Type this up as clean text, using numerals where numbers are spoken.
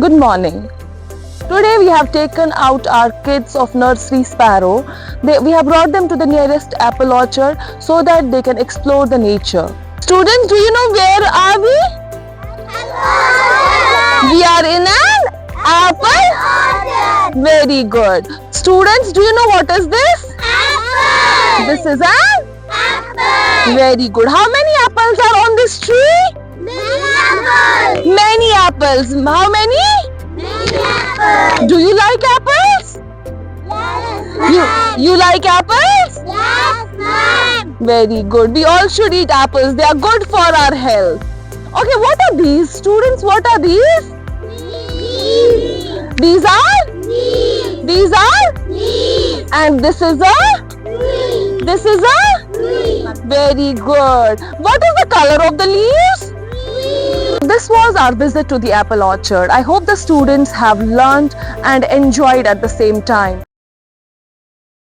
Good morning. Today we have taken out our kids of Nursery Sparrow. We have brought them to the nearest apple orchard so that they can explore the nature. Students, do you know where are we? We are in an apple? Very good. Students, do you know what is this? Apple! This is an? Apple! Very good. How many apples are on this tree? Many apples! Many apples. How many? Many apples! Do you like apples? Yes, You like apples? Yes, ma'am! Very good. We all should eat apples. They are good for our health. Okay, what are these? Students, what are these? Leaves! These are? Leaves! These are? Leaves! And this is a? Green! This is a? Green! Very good. What is the color of the leaves? Green! This was our visit to the apple orchard. I hope the students have learned and enjoyed at the same time.